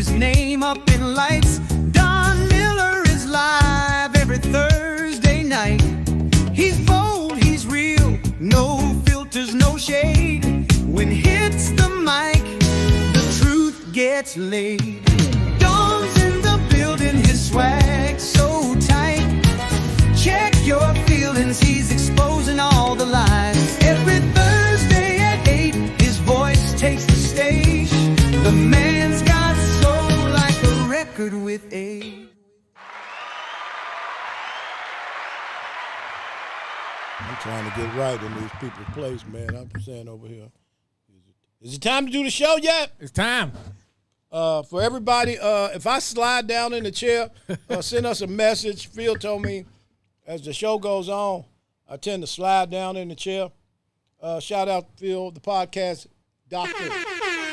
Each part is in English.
his name up in lights. Don Miller is live every Thursday night. He's bold, he's real, no filters, no shade. When hits the mic, the truth gets laid. Don's in the building, his swag so tight. Check your feelings, he's exposing all the lies. Every Thursday at 8, his voice takes the stage. The man's got soul like a record with age. I'm trying to get right in these people's place, man. I'm saying over here. Is it time to do the show yet? It's time. For everybody, if I slide down in the chair, send us a message. Phil told me as the show goes on, I tend to slide down in the chair. Shout out Phil, the podcast doctor.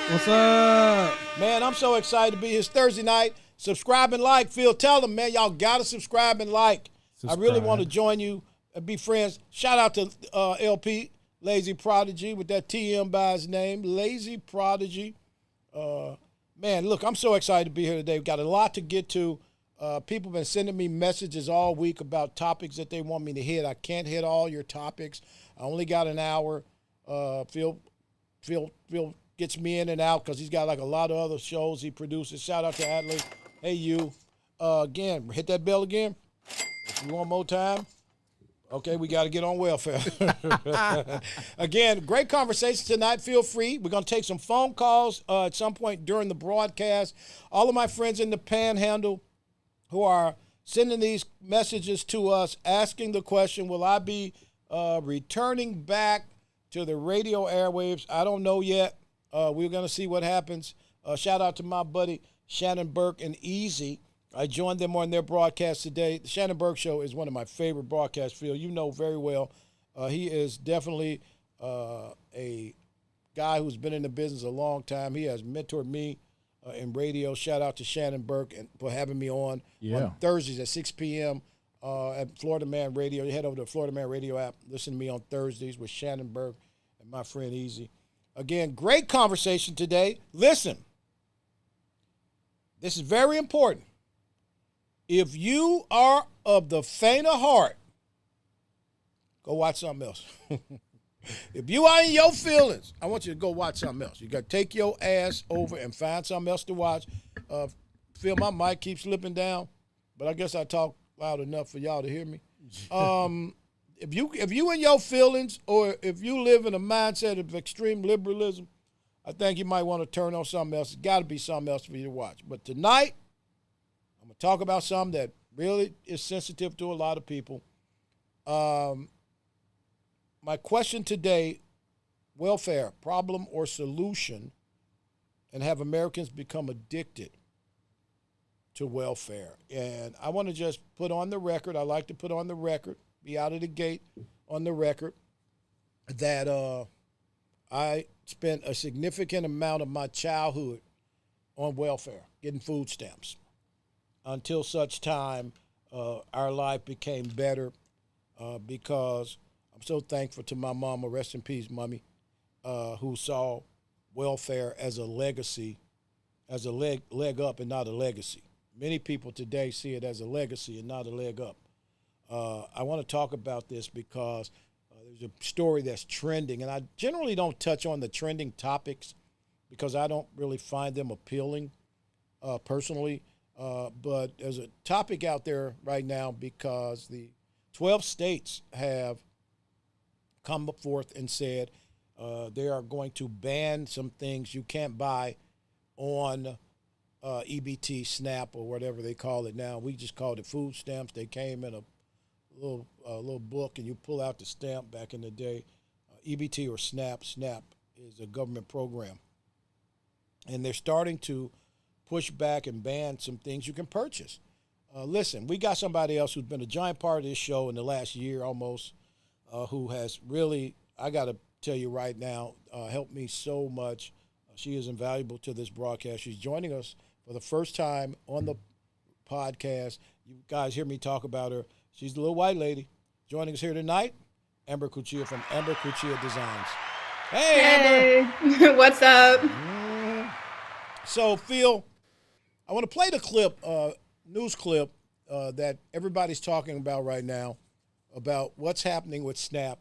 What's up? Man, I'm so excited to be here. It's Thursday night. Subscribe and like. Phil, tell them, man, y'all got to subscribe and like. I really want to join you and be friends. Shout out to LP, Lazy Prodigy, with that TM by his name, Lazy Prodigy. Man, look, I'm so excited to be here today. We've got a lot to get to. People have been sending me messages all week about topics that they want me to hit. I can't hit all your topics. I only got an hour. Phil gets me in and out because he's got like a lot of other shows he produces. Shout out to Adley. Hey, you. Again, hit that bell again. If you want more time. Okay, we got to get on welfare. Again, great conversation tonight. Feel free. We're going to take some phone calls at some point during the broadcast. All of my friends in the Panhandle who are sending these messages to us asking the question, will I be returning back to the radio airwaves? I don't know yet. We're going to see what happens. Shout out to my buddy Shannon Burke and Easy. I joined them on their broadcast today. The Shannon Burke Show is one of my favorite broadcasts, Phil. You know very well. He is definitely a guy who's been in the business a long time. He has mentored me in radio. Shout out to Shannon Burke and for having me on Thursdays at 6 p.m. At Florida Man Radio. You head over to the Florida Man Radio app. Listen to me on Thursdays with Shannon Burke and my friend Easy. Again, great conversation today. Listen, this is very important. If you are of the faint of heart, go watch something else. If you are in your feelings, I want you to go watch something else. You got to take your ass over and find something else to watch. Phil, my mic keeps slipping down, but I guess I talk loud enough for y'all to hear me. If you in your feelings, or if you live in a mindset of extreme liberalism, I think you might want to turn on something else. It's got to be something else for you to watch. But tonight, I'm going to talk about something that really is sensitive to a lot of people. My question today, welfare, problem or solution, and have Americans become addicted to welfare? And I want to just put on the record, I like to put on the record, be out of the gate on the record, that I spent a significant amount of my childhood on welfare, getting food stamps, until such time our life became better because I'm so thankful to my mama, rest in peace, Mommy, who saw welfare as a legacy, as a leg up and not a legacy. Many people today see it as a legacy and not a leg up. I want to talk about this because there's a story that's trending, and I generally don't touch on the trending topics because I don't really find them appealing personally. But there's a topic out there right now because the 12 states have come forth and said they are going to ban some things you can't buy on EBT, SNAP, or whatever they call it now. We just called it food stamps. They came in a little book, and you pull out the stamp back in the day. EBT or SNAP. SNAP is a government program. And they're starting to push back and ban some things you can purchase. Listen, we got somebody else who's been a giant part of this show in the last year almost, who has really, I got to tell you right now, helped me so much. She is invaluable to this broadcast. She's joining us for the first time on the podcast. You guys hear me talk about her. She's the little white lady joining us here tonight, Amber Cuccia from Amber Cuccia Designs. Hey, Amber. What's up? So, Phil, I want to play the clip, news clip that everybody's talking about right now about what's happening with SNAP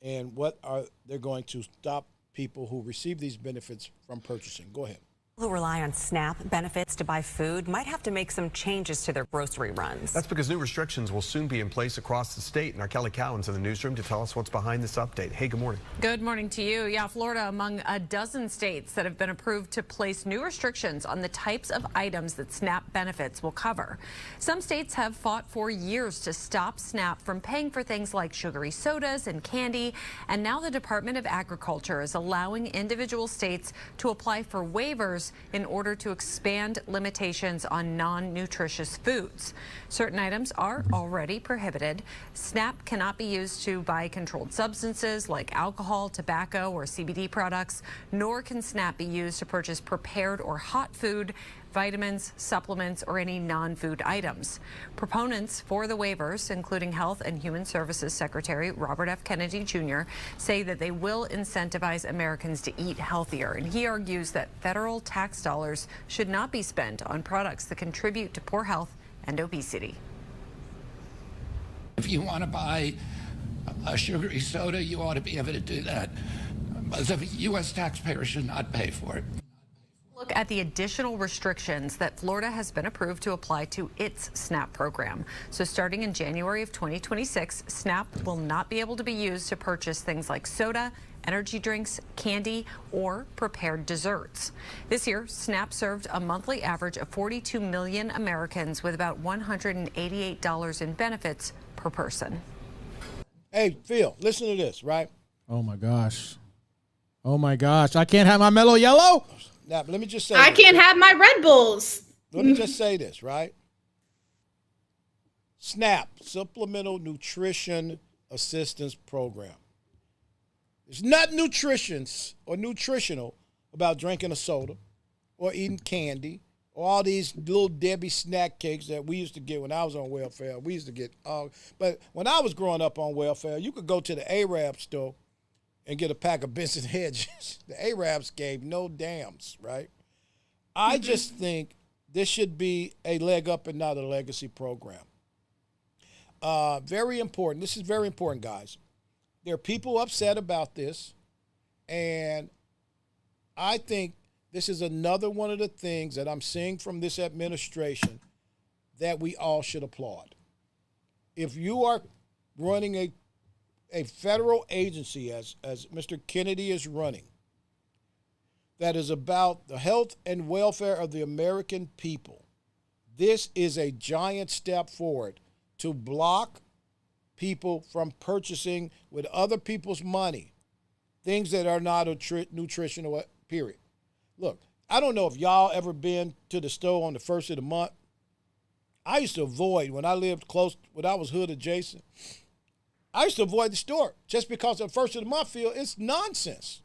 and what are they're going to stop people who receive these benefits from purchasing. Go ahead. Who rely on SNAP benefits to buy food might have to make some changes to their grocery runs. That's because new restrictions will soon be in place across the state. And our Kelly Cowan's in the newsroom to tell us what's behind this update. Hey, good morning. Good morning to you. Yeah, Florida among a dozen states that have been approved to place new restrictions on the types of items that SNAP benefits will cover. Some states have fought for years to stop SNAP from paying for things like sugary sodas and candy. And now the Department of Agriculture is allowing individual states to apply for waivers in order to expand limitations on non-nutritious foods. Certain items are already prohibited. SNAP cannot be used to buy controlled substances like alcohol, tobacco, or CBD products, nor can SNAP be used to purchase prepared or hot food, vitamins, supplements, or any non-food items. Proponents for the waivers, including Health and Human Services Secretary Robert F. Kennedy Jr., say that they will incentivize Americans to eat healthier. And he argues that federal tax dollars should not be spent on products that contribute to poor health and obesity. If you want to buy a sugary soda, you ought to be able to do that. But the U.S. taxpayer should not pay for it. Look at the additional restrictions that Florida has been approved to apply to its SNAP program. So starting in January of 2026, SNAP will not be able to be used to purchase things like soda, energy drinks, candy, or prepared desserts. This year, SNAP served a monthly average of 42 million Americans with about $188 in benefits per person. Hey, Phil, listen to this, right? Oh my gosh. Oh my gosh. I can't have my Mellow Yellow? Now, let me just say I this. can't have my Red Bulls. Let me just say this, right? SNAP, Supplemental Nutrition Assistance Program. There's nothing nutritional about drinking a soda or eating candy or all these little Debbie snack cakes that we used to get when I was on welfare. We used to get but when I was growing up on welfare, you could go to the Arab store and get a pack of Benson Hedges. The Arabs gave no dams, right? I just think this should be a leg up and not a legacy program. Very important. This is very important, guys. There are people upset about this, and I think this is another one of the things that I'm seeing from this administration that we all should applaud. If you are running a federal agency, as Mr. Kennedy is running, that is about the health and welfare of the American people, this is a giant step forward to block people from purchasing with other people's money things that are not nutritional, period. Look, I don't know if y'all ever been to the store on the first of the month. I used to avoid, when I lived close, when I was hood adjacent, I used to avoid the store just because the first of the month feel it's nonsense.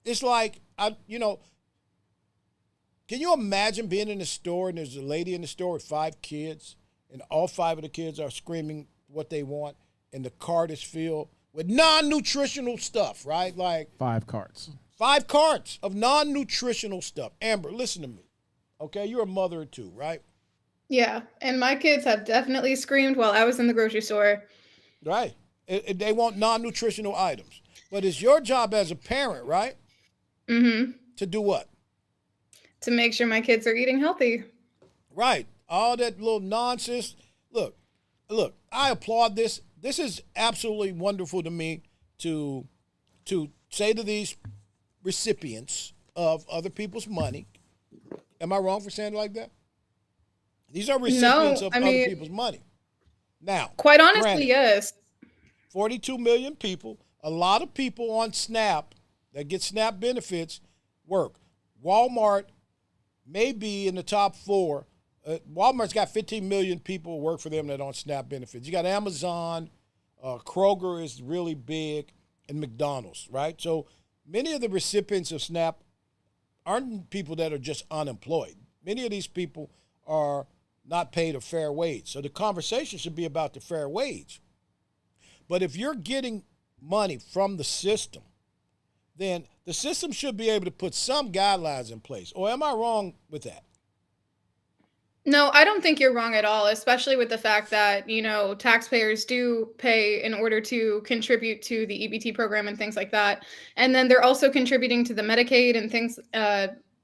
It's like, can you imagine being in the store and there's a lady in the store with 5 kids and all 5 of the kids are screaming what they want and the cart is filled with non-nutritional stuff, right? Like 5 carts. 5 carts of non-nutritional stuff. Amber, listen to me, okay? You're a mother of 2, right? Yeah, and my kids have definitely screamed while I was in the grocery store. Right. They want non-nutritional items. But it's your job as a parent, right? Mm-hmm. To do what? To make sure my kids are eating healthy. Right. All that little nonsense. Look, I applaud this. This is absolutely wonderful to me to say to these recipients of other people's money. Am I wrong for saying it like that? These are recipients of other people's money. Now, quite honestly, granted, yes. 42 million people, a lot of people on SNAP that get SNAP benefits work. Walmart may be in the top 4. Walmart's got 15 million people who work for them that are on SNAP benefits. You got Amazon, Kroger is really big, and McDonald's, right? So many of the recipients of SNAP aren't people that are just unemployed. Many of these people are not paid a fair wage. So the conversation should be about the fair wage. But if you're getting money from the system, then the system should be able to put some guidelines in place. Or am I wrong with that? No, I don't think you're wrong at all, especially with the fact that, taxpayers do pay in order to contribute to the EBT program and things like that. And then they're also contributing to the Medicaid and things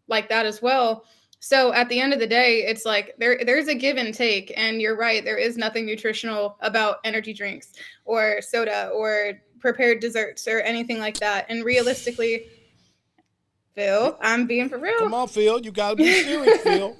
like that as well. So at the end of the day, it's like there's a give and take. And you're right, there is nothing nutritional about energy drinks or soda or prepared desserts or anything like that. And realistically, Phil, I'm being for real. Come on, Phil. You got to be serious, Phil.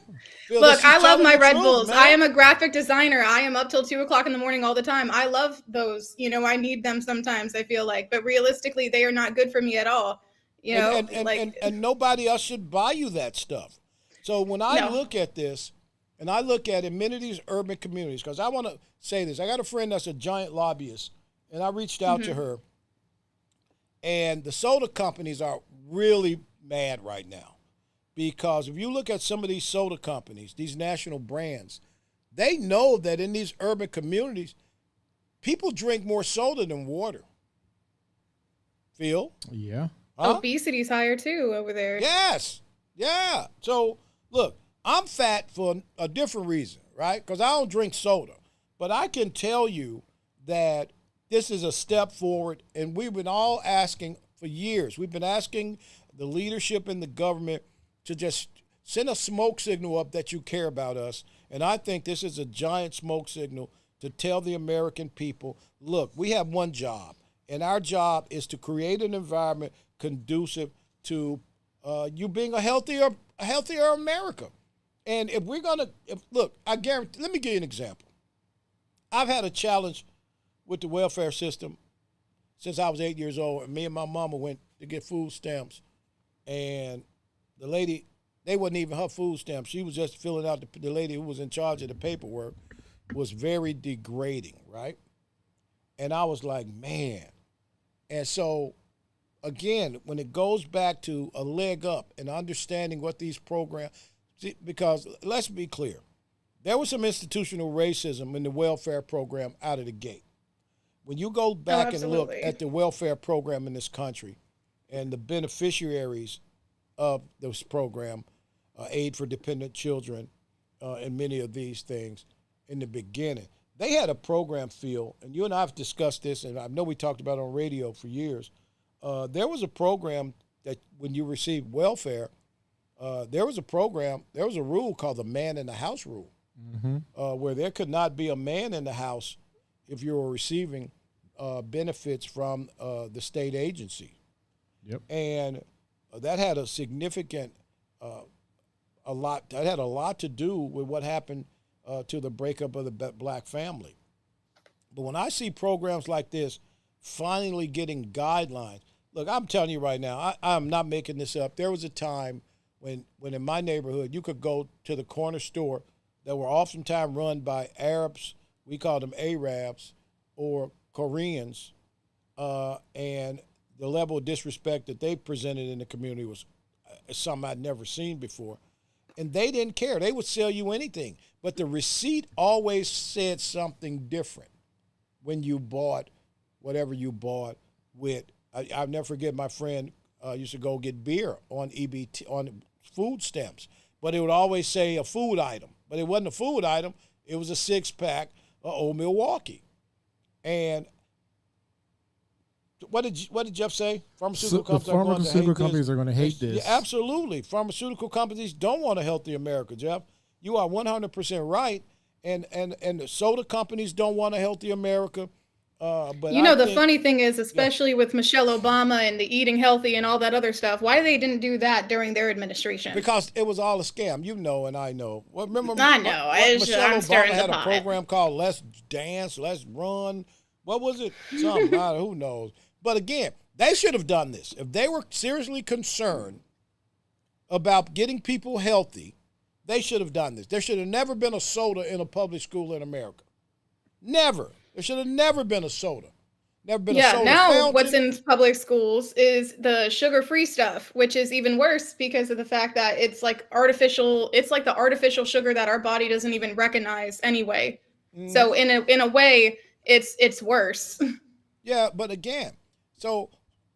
Phil, Look, I love my Red truth, Bulls. man. I am a graphic designer. I am up till 2 o'clock in the morning all the time. I love those. I need them sometimes, I feel like. But realistically, they are not good for me at all. And nobody else should buy you that stuff. So when I look at this, and I look at in many of these urban communities, because I want to say this. I got a friend that's a giant lobbyist, and I reached out to her. And the soda companies are really mad right now. Because if you look at some of these soda companies, these national brands, they know that in these urban communities, people drink more soda than water. Phil? Yeah. Huh? Obesity's higher too over there. Yes. Yeah. So, look, I'm fat for a different reason, right? Because I don't drink soda. But I can tell you that this is a step forward, and we've been all asking for years. We've been asking the leadership in the government to just send a smoke signal up that you care about us. And I think this is a giant smoke signal to tell the American people, look, we have one job, and our job is to create an environment conducive to you being a healthier America. And if we're going to, look, I guarantee, let me give you an example. I've had a challenge with the welfare system since I was 8 years old, and me and my mama went to get food stamps, and the lady, they wasn't even her food stamps. She was just filling out, the lady who was in charge of the paperwork was very degrading, right? And I was like, man. And so, again, when it goes back to a leg up and understanding what these programs, because let's be clear, there was some institutional racism in the welfare program out of the gate. When you go back and look at the welfare program in this country and the beneficiaries of this program, Aid for Dependent Children, and many of these things in the beginning, they had a program, Phil, and you and I have discussed this, and I know we talked about it on radio for years. There was a program that when you received welfare, there was a rule called the man in the house rule, where there could not be a man in the house if you were receiving benefits from the state agency. Yep. And that had a significant, that had a lot to do with what happened to the breakup of the black family. But when I see programs like this finally getting guidelines, look, I'm telling you right now, I'm not making this up. There was a time when in my neighborhood, you could go to the corner store that were oftentimes run by Arabs, we call them Arabs, or Koreans, and the level of disrespect that they presented in the community was something I'd never seen before. And they didn't care. They would sell you anything. But the receipt always said something different when you bought whatever you bought with. I'll never forget my friend used to go get beer on EBT, on food stamps. But it would always say a food item. But it wasn't a food item. It was a six-pack of Old Milwaukee. And what did Jeff say? Pharmaceutical companies are going to hate this. Yeah, absolutely. Pharmaceutical companies don't want a healthy America, Jeff. You are 100% right. And the soda companies don't want a healthy America. But the funny thing is, especially with Michelle Obama and the eating healthy and all that other stuff, why they didn't do that during their administration? Because it was all a scam. You know, and I know. Well, remember, I know. Michelle Obama had a program called Let's Dance, Let's Run. What was it? Something, who knows? But again, they should have done this. If they were seriously concerned about getting people healthy, they should have done this. There should have never been a soda in a public school in America. Never. There should have never been a soda. Never been a soda fountain. What's in public schools is the sugar-free stuff, which is even worse because of the fact that it's like artificial. It's like the artificial sugar that our body doesn't even recognize anyway. So in a way, it's worse. Yeah, but again, so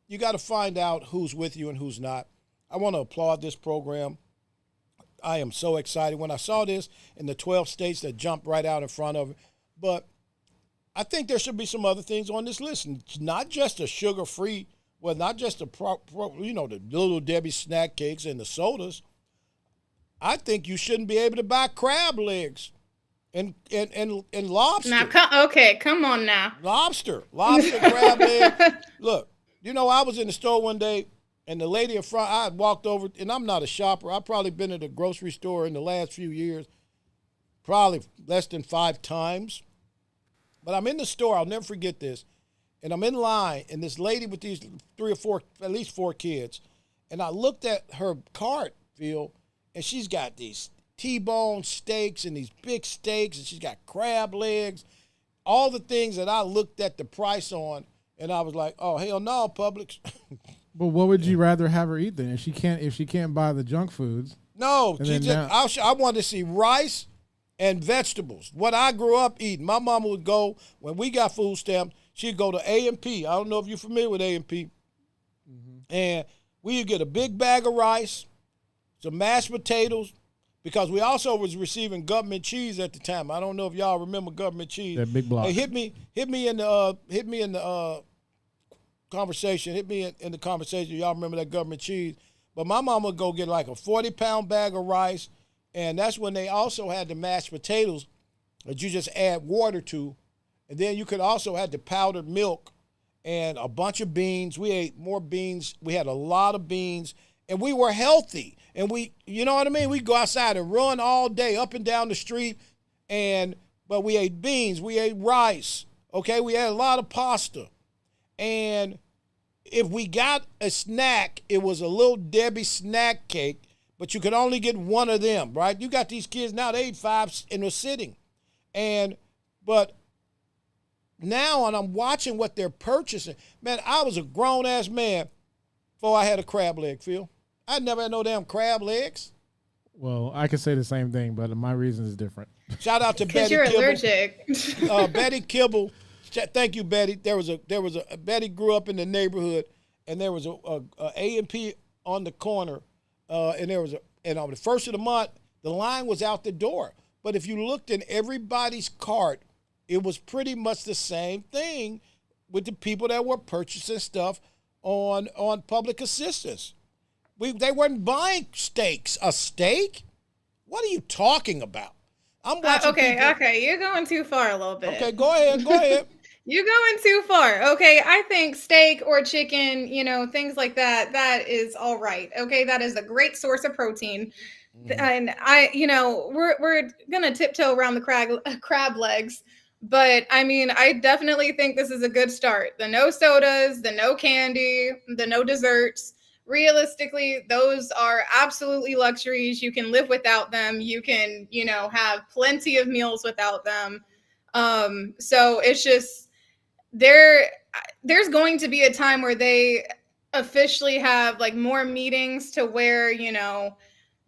you got to find out who's with you and who's not. I want to applaud this program. I am so excited when I saw this in the 12 states that jumped right out in front of it. But I think there should be some other things on this list, not just a sugar-free, well, not just the the Little Debbie snack cakes and the sodas. I think you shouldn't be able to buy crab legs and lobster. Now, come on now. Lobster, crab leg. Look, I was in the store one day, and the lady in front, I had walked over, and I'm not a shopper. I've probably been at a grocery store in the last few years, probably less than 5 times. But I'm in the store, I'll never forget this, and I'm in line, and this lady with these 3 or 4, at least 4 kids, and I looked at her cart, Phil, and she's got these T-bone steaks and these big steaks, and she's got crab legs, all the things that I looked at the price on, and I was like, oh, hell no, Publix. But what would you rather have her eat then if she can't buy the junk foods? No, I wanted to see rice and vegetables. What I grew up eating. My mama would go, when we got food stamps, she'd go to A&P. I don't know if you're familiar with A&P. And we would get a big bag of rice, some mashed potatoes, because we also was receiving government cheese at the time. I don't know if y'all remember government cheese. That big block. Hey, hit me in the conversation. Hit me in the conversation. Y'all remember that government cheese? But my mama would go get like a 40-pound bag of rice, and that's when they also had the mashed potatoes that you just add water to, and then you could also have the powdered milk and a bunch of beans. We ate more beans. We had a lot of beans, and we were healthy. And you know what I mean? We'd go outside and run all day up and down the street, but we ate beans. We ate rice. Okay, we had a lot of pasta. And if we got a snack, it was a Little Debbie snack cake, but you could only get one of them, right? You got these kids now, they ate 5 in a sitting. But now, and I'm watching what they're purchasing. Man, I was a grown-ass man before I had a crab leg, Phil. I never had no damn crab legs. Well, I could say the same thing, but my reason is different. Shout out to Betty Kibble. Because you're allergic. Betty Kibble. Thank you, Betty. There was a Betty grew up in the neighborhood, and there was a A&P on the corner, and there was on the first of the month, the line was out the door. But if you looked in everybody's cart, it was pretty much the same thing with the people that were purchasing stuff on public assistance. They weren't buying steaks. A steak? What are you talking about? I'm watching okay. You're going too far a little bit. Okay, go ahead. You're going too far. Okay, I think steak or chicken, things like that, that is all right. Okay, that is a great source of protein. And we're going to tiptoe around the crab legs. But I mean, I definitely think this is a good start. The no sodas, the no candy, the no desserts. Realistically, those are absolutely luxuries. You can live without them. You can, have plenty of meals without them. So it's just there's going to be a time where they officially have like more meetings to where,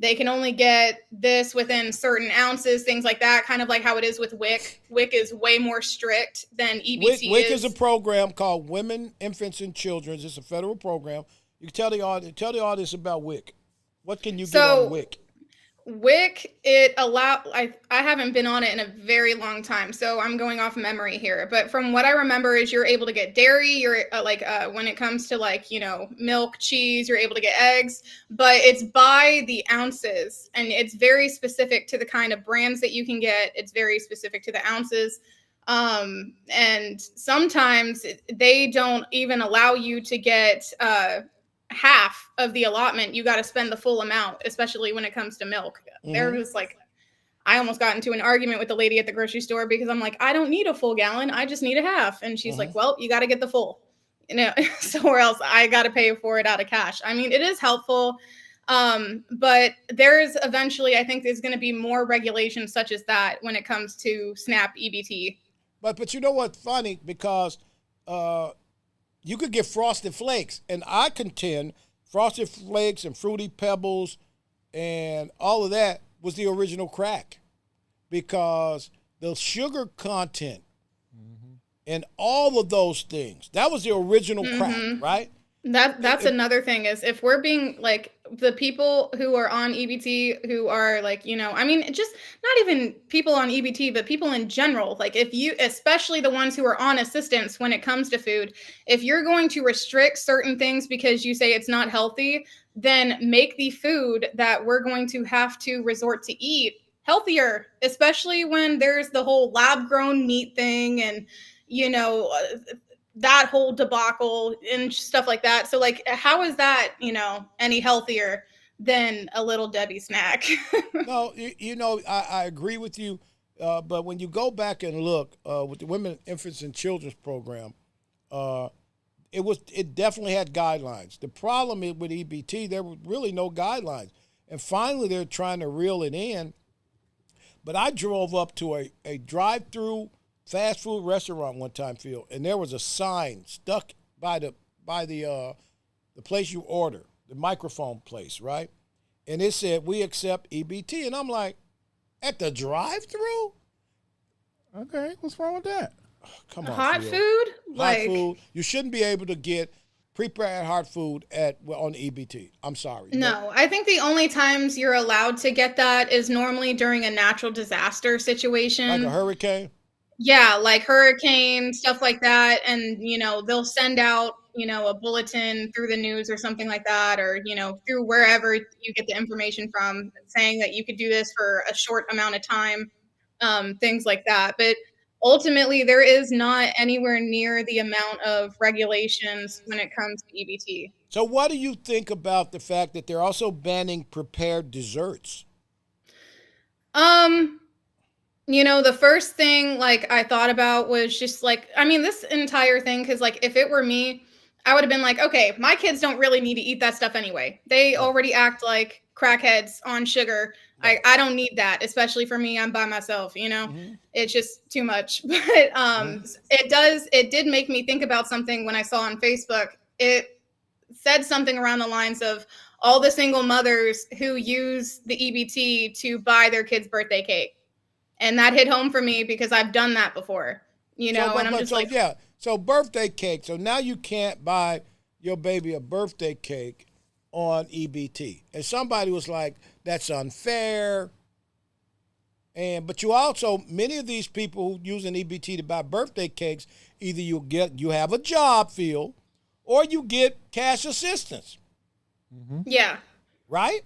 they can only get this within certain ounces, things like that, kind of like how it is with WIC. WIC is way more strict than EBT WIC is a program called Women, Infants, and Children. It's a federal program. You can tell the audience about WIC. What can you get on WIC? WIC, I haven't been on it in a very long time, so I'm going off memory here. But from what I remember is you're able to get dairy, you're when it comes to milk, cheese, you're able to get eggs, but it's by the ounces, and it's very specific to the kind of brands that you can get. It's very specific to the ounces. And sometimes they don't even allow you to get half of the allotment. You got to spend the full amount, especially when it comes to milk. There was I almost got into an argument with the lady at the grocery store because I'm like, I don't need a full gallon, I just need a half. And she's like, well, you got to get the full, or else I got to pay for it out of cash. I mean, it is helpful. But there's eventually, I think there's going to be more regulations such as that when it comes to SNAP EBT. But you know what's funny? Because you could get Frosted Flakes, and I contend Frosted Flakes and Fruity Pebbles and all of that was the original crack, because the sugar content and all of those things, that was the original crack, right? That's another thing is if we're being the people who are on EBT who are like, I mean, just not even people on EBT, but people in general. Like, if you, especially the ones who are on assistance when it comes to food, if you're going to restrict certain things because you say it's not healthy, then make the food that we're going to have to resort to eat healthier, especially when there's the whole lab grown meat thing and, that whole debacle and stuff like that. So, like, how is that, any healthier than a little Debbie snack? No, I agree with you. But when you go back and look with the Women, Infants, and Children's program, it definitely had guidelines. The problem with EBT, there were really no guidelines. And finally, they're trying to reel it in. But I drove up to a drive-through fast food restaurant one time, Phil, and there was a sign stuck by the place you order, the microphone place, right? And it said, "We accept EBT." And I'm like, at the drive-through? Okay, what's wrong with that? Come on, Hot Phil. food? Hot food. You shouldn't be able to get prepared hot food on EBT. I'm sorry. No, I think the only times you're allowed to get that is normally during a natural disaster situation. Like a hurricane? Yeah, like hurricane, stuff like that. And, they'll send out, a bulletin through the news or something like that, or, through wherever you get the information from, saying that you could do this for a short amount of time, things like that. But ultimately, there is not anywhere near the amount of regulations when it comes to EBT. So what do you think about the fact that they're also banning prepared desserts? The first thing like I thought about was just like, I mean, this entire thing, because like if it were me, I would have been like, okay, my kids don't really need to eat that stuff anyway. They already act like crackheads on sugar. I don't need that, especially for me. I'm by myself, It's just too much. But it did make me think about something when I saw on Facebook. It said something around the lines of all the single mothers who use the EBT to buy their kids' birthday cake. And that hit home for me because I've done that before, and I'm just like, yeah. So birthday cake. So now you can't buy your baby a birthday cake on EBT. And somebody was like, that's unfair. But you also, many of these people who use an EBT to buy birthday cakes, either you have a job, Phil, or you get cash assistance. Mm-hmm. Yeah. Right?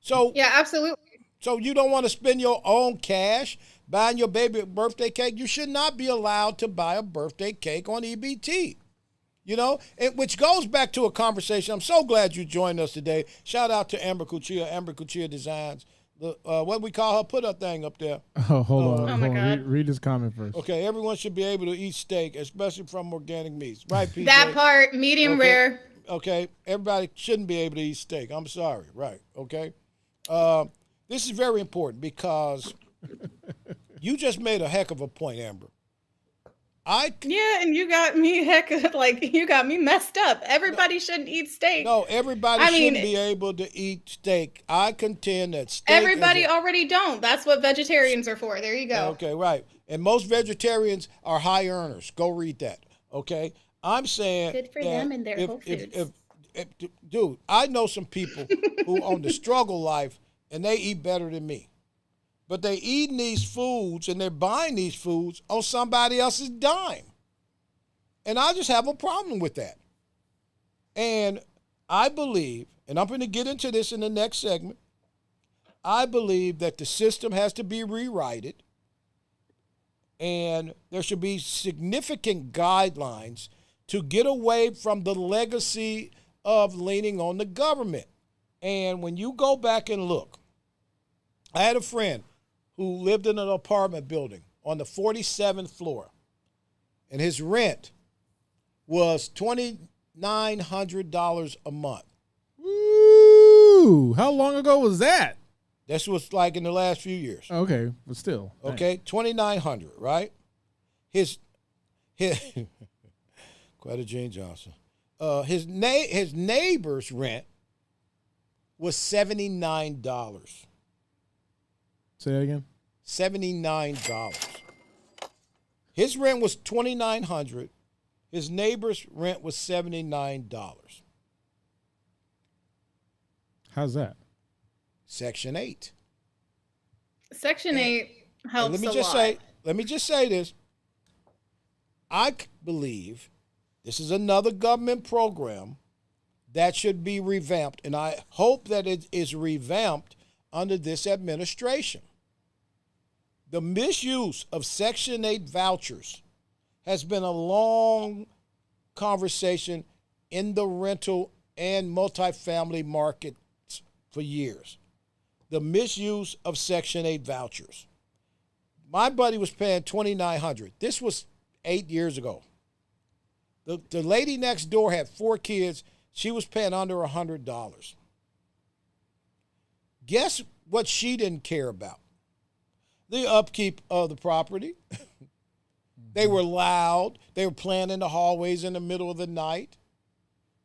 So yeah, absolutely. So you don't want to spend your own cash buying your baby a birthday cake? You should not be allowed to buy a birthday cake on EBT. Which goes back to a conversation. I'm so glad you joined us today. Shout out to Amber Cuccia Designs. What we call her? Put her thing up there. Oh, hold on. Oh my God. Read this comment first. Okay, everyone should be able to eat steak, especially from organic meats. Right, PJ? That part, medium rare. Okay, everybody shouldn't be able to eat steak. I'm sorry. Right, okay? This is very important because you just made a heck of a point, Amber. Yeah, and you got me you got me messed up. Everybody shouldn't eat steak. No, everybody shouldn't be able to eat steak. I contend that steak. Everybody already don't. That's what vegetarians are for. There you go. Okay, right. And most vegetarians are high earners. Go read that. Okay, I'm saying good for them and their Whole Foods. Dude, I know some people who own the struggle life. And they eat better than me. But they eating these foods and they're buying these foods on somebody else's dime. And I just have a problem with that. And I believe, and I'm going to get into this in the next segment, I believe that the system has to be rewritten and there should be significant guidelines to get away from the legacy of leaning on the government. And when you go back and look, I had a friend who lived in an apartment building on the 47th floor, and his rent was $2,900 a month. Ooh, how long ago was that? This was like in the last few years. Okay, but still. Okay, $2,900, right? His quite a Jane Johnson. His neighbor's rent was $79. Say that again? $79. His rent was $2,900. His neighbor's rent was $79. How's that? Section 8. Section 8 And helps let me a just lot. say this. Believe this is another government program that should be revamped, and I hope that it is revamped under this administration. The misuse of Section 8 vouchers has been a long conversation in the rental and multifamily markets for years. The misuse of Section 8 vouchers. My buddy was paying $2,900. This was 8 years ago. The lady next door had 4 kids. She was paying under $100. Guess what she didn't care about? The upkeep of the property. They were loud. They were playing in the hallways in the middle of the night.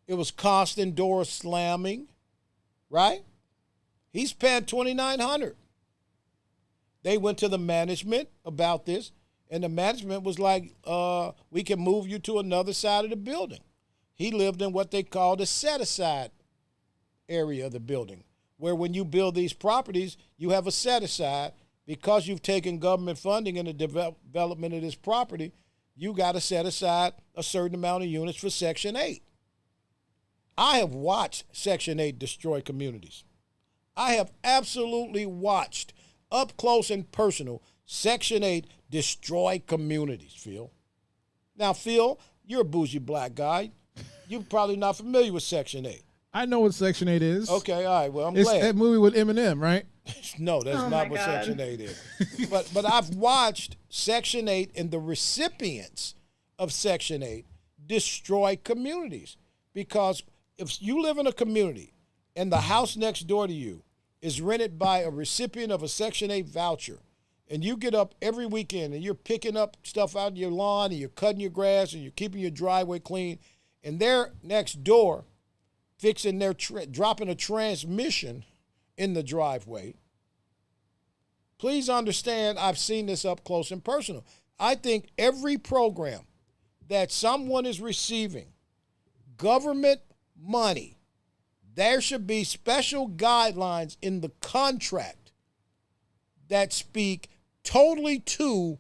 It was constant door slamming, right? He's paying $2,900. They went to the management about this, and the management was like, we can move you to another side of the building. He lived in what they call the set-aside area of the building, where when you build these properties, you have a set-aside. Because you've taken government funding in the development of this property, you got to set aside a certain amount of units for Section 8. I have watched Section 8 destroy communities. I have absolutely watched up close and personal Section 8 destroy communities, Phil. Now, Phil, you're a bougie black guy. You're probably not familiar with Section 8. I know what Section 8 is. Okay, all right. Well, I'm It's glad. that movie with Eminem, right? No, that's Oh not my what God. Section 8 is. But I've watched Section 8 and the recipients of Section 8 destroy communities. Because if you live in a community and the house next door to you is rented by a recipient of a Section 8 voucher, and you get up every weekend and you're picking up stuff out of your lawn and you're cutting your grass and you're keeping your driveway clean, and they're next door fixing their dropping a transmission in the driveway, please understand I've seen this up close and personal. I think every program that someone is receiving government money, there should be special guidelines in the contract that speak totally to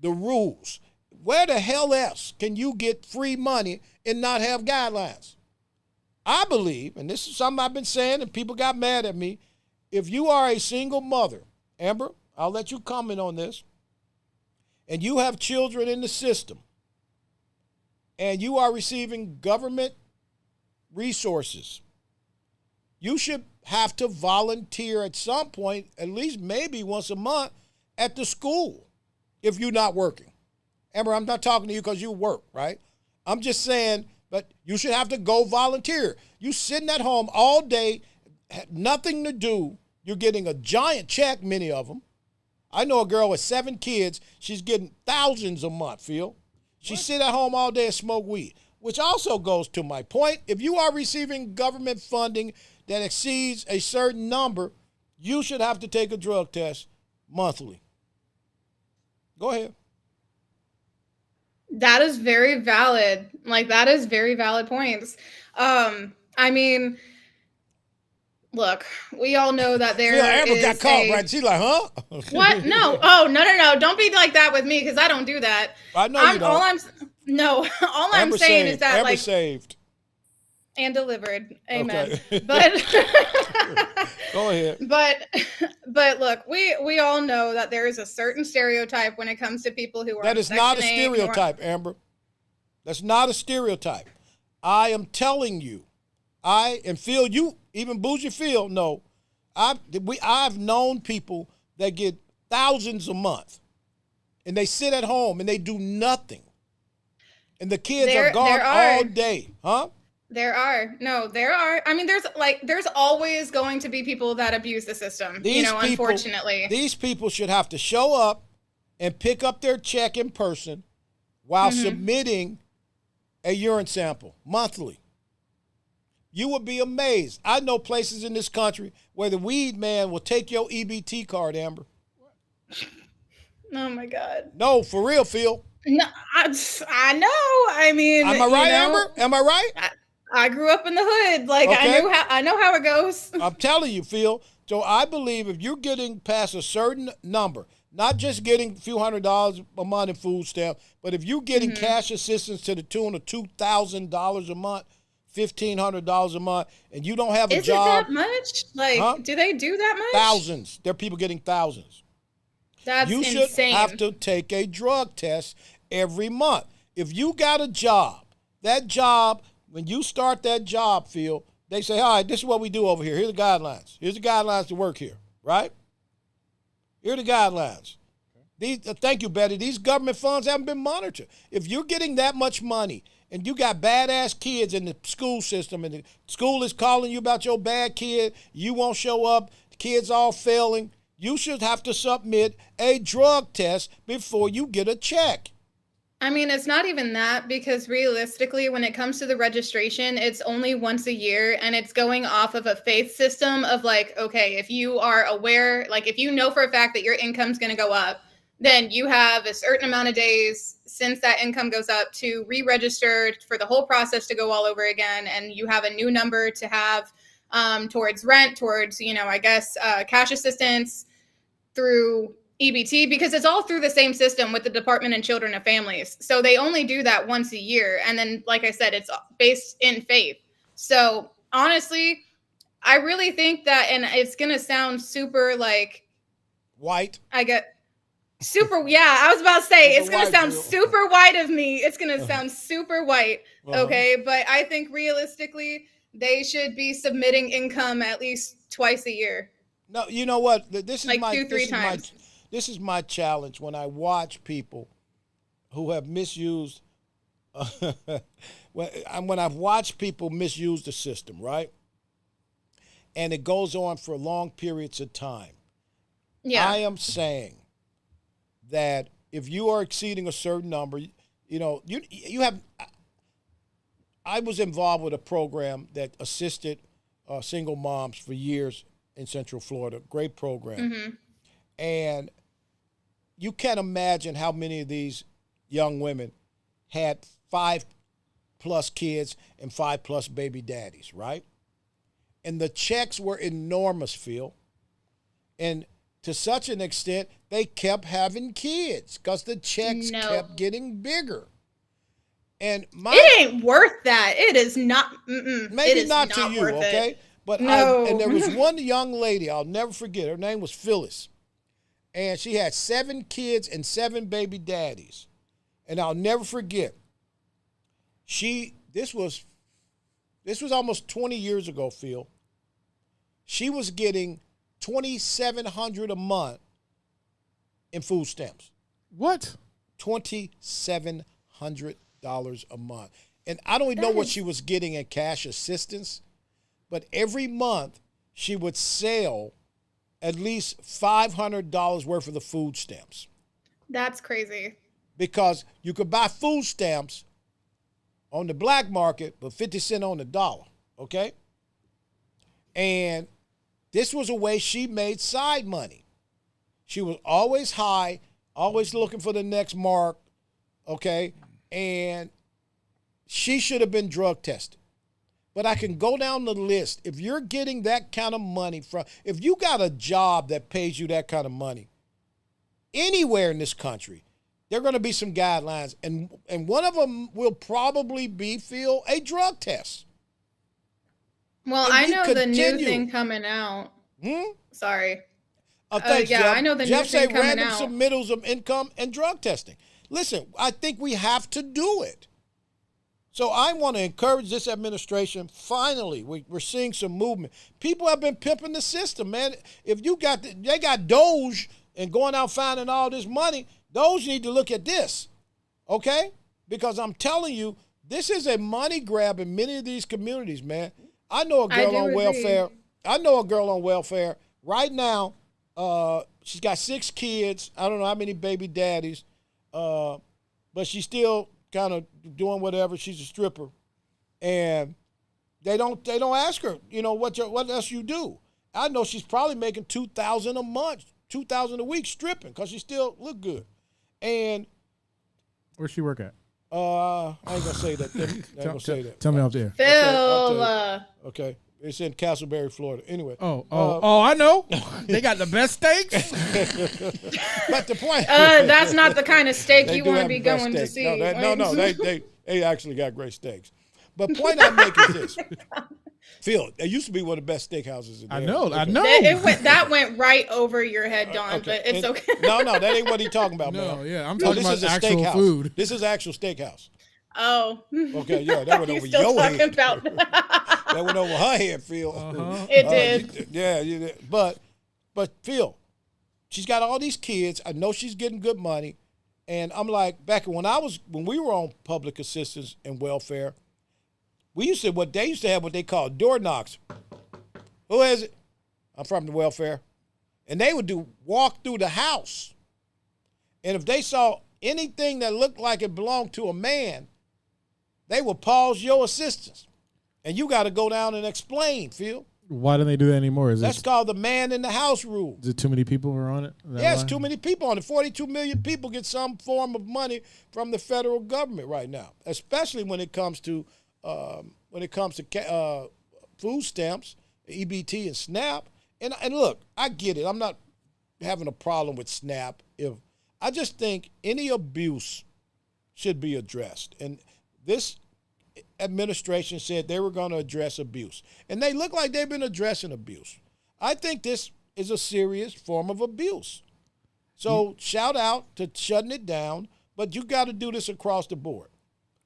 the rules. Where the hell else can you get free money and not have guidelines? I believe, and this is something I've been saying and people got mad at me, if you are a single mother, Amber, I'll let you comment on this, and you have children in the system, and you are receiving government resources, you should have to volunteer at some point, at least maybe once a month, at the school if you're not working. Amber, I'm not talking to you because you work, right? I'm just saying, but you should have to go volunteer. You sitting at home all day, had nothing to do. You're getting a giant check, many of them. I know a girl with 7 kids. She's getting thousands a month, Phil. She sit at home all day and smoke weed, which also goes to my point. If you are receiving government funding that exceeds a certain number, you should have to take a drug test monthly. Go ahead. That is very valid. Like, that is very valid points. I mean, look, we all know that there Phil, Amber is got caught, a- right? She's like, huh? What? No. Oh, no. Don't be like that with me, because I don't do that. I know you don't. All I'm Amber saying saved. is that, Amber like, saved. and delivered. Amen. Okay. But Go ahead. but look, we all know that there is a certain stereotype when it comes to people who are That on is not a Section 8, who are- stereotype, Amber. That's not a stereotype. I am telling you, and Phil, you, even Bougie Phil, no. I've known people that get thousands a month, and they sit at home and they do nothing. And the kids are gone all day. Huh? There are. I mean, there's always going to be people that abuse the system, unfortunately. These people should have to show up and pick up their check in person while submitting a urine sample monthly. You would be amazed. I know places in this country where the weed man will take your EBT card, Amber. Oh my God. No, for real, Phil. No, I know. I mean, Am I right, Amber? Am I right? I grew up in the hood. Like Okay. I know how it goes. I'm telling you, Phil. So I believe if you're getting past a certain number, not just getting a few $100s a month in food stamp, but if you're getting cash assistance to the tune of $2,000 a month, $1,500 a month, and you don't have a Is job, it that much? Like, Huh? do they do that much? thousands. There are people getting thousands. That's You insane. should have to take a drug test every month. If you got a job, that job, when you start that job, Phil, they say, all right, this is what we do over here. Here's the guidelines. Here's the guidelines to work here, right? Here are the guidelines. These, thank you, Betty. These government funds haven't been monitored. If you're getting that much money and you got badass kids in the school system and the school is calling you about your bad kid, you won't show up, the kids all failing, you should have to submit a drug test before you get a check. I mean, it's not even that, because realistically, when it comes to the registration, it's only once a year, and it's going off of a faith system of like, okay, if you are aware, like if you know for a fact that your income's going to go up, then you have a certain amount of days since that income goes up to re-register for the whole process to go all over again. And you have a new number to have towards rent, towards, I guess, cash assistance through EBT, because it's all through the same system with the Department of Children and Families. So they only do that once a year. And then, like I said, it's based in faith. So honestly, I really think that, and it's going to sound super like White. I get super. Yeah, I was about to say, it's going to sound Phil. super white of me. It's going to sound super white. Okay. But I think realistically, they should be submitting income at least twice a year. No, you know what? This is Like my 2-3 times. This is my challenge when I watch people who have misused. When I've watched people misuse the system, right? And it goes on for long periods of time. Yeah. I am saying that if you are exceeding a certain number, you have. I was involved with a program that assisted single moms for years in Central Florida. Great program. And you can't imagine how many of these young women had 5+ kids and 5+ baby daddies, right? And the checks were enormous, Phil. And to such an extent, they kept having kids because the checks kept getting bigger. And it ain't worth that. It is not. Maybe not to you, okay? But and there was one young lady, I'll never forget. Her name was Phyllis. And she had 7 kids and 7 baby daddies. And I'll never forget. This was almost 20 years ago, Phil. She was getting $2,700 a month in food stamps. What? $2,700 a month. And I don't even know what she was getting in cash assistance, but every month she would sell at least $500 worth of the food stamps. That's crazy. Because you could buy food stamps on the black market, but 50 cents on the dollar, okay? And this was a way she made side money. She was always high, always looking for the next mark, okay? And she should have been drug tested. But I can go down the list. If you're getting that kind of money if you got a job that pays you that kind of money, anywhere in this country, there are going to be some guidelines. And one of them will probably be, Phil, a drug test. Well, I know the new thing coming out. Sorry. Thanks, yeah, Jeff. I know the Jeff new thing coming random out. submittals of income and drug testing. Listen, I think we have to do it. So I want to encourage this administration. Finally, we're seeing some movement. People have been pimping the system, man. If they got Doge and going out finding all this money, Doge need to look at this, okay? Because I'm telling you, this is a money grab in many of these communities, man. I know a girl on welfare. I know a girl on welfare right now. She's got 6 kids. I don't know how many baby daddies, but she's still kind of doing whatever. She's a stripper, and they don't ask her, what else you do. I know she's probably making $2,000 a month, $2,000 a week stripping because she still look good. And where's she work at? I ain't gonna say that. I ain't gonna say that. Tell me off there. Phil. Okay. It's in Castleberry, Florida. Anyway. Oh, I know. They got the best steaks. But the point. That's not the kind of steak They you do want to have be the best going to steak. see. No. They actually got great steaks. But point I make is this. Phil, it used to be one of the best steakhouses in there. I know. That went right over your head, Don, but it's okay. No, that ain't what he's talking about, No, man. yeah, I'm talking about this is a actual steakhouse. food. This is actual steakhouse. Oh. Okay, yeah, that went You over still your talking head. about That went over her head, Phil. It did. You did. But Phil, she's got all these kids. I know she's getting good money. And I'm like, back when we were on public assistance and welfare, they used to have what they call door knocks. Who is it? I'm from the welfare. And they would walk through the house. And if they saw anything that looked like it belonged to a man, they would pause your assistance. And you got to go down and explain, Phil. Why don't they do that anymore? That's called the man in the house rule. Is it too many people were on it? Yes, too many people on it. 42 million people get some form of money from the federal government right now, especially when it comes to food stamps, EBT, and SNAP. And look, I get it. I'm not having a problem with SNAP. I just think any abuse should be addressed. And this administration said they were going to address abuse. And they look like they've been addressing abuse. I think this is a serious form of abuse. So shout out to shutting it down, but you got to do this across the board.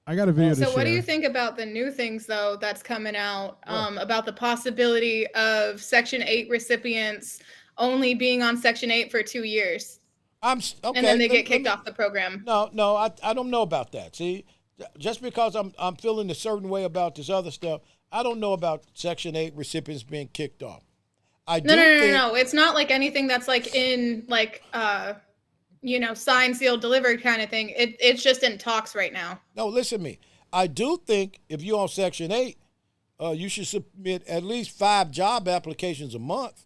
I got a video to share. So what do you think about the new things, though, that's coming out about the possibility of Section 8 recipients only being on Section 8 for 2 years? Okay, and then they get kicked off the program. No, I don't know about that. See, just because I'm feeling a certain way about this other stuff, I don't know about Section 8 recipients being kicked off. No. It's not like anything that's like in like signed, sealed, delivered kind of thing. It's just in talks right now. No, listen to me. I do think if you're on Section 8, you should submit at least 5 job applications a month.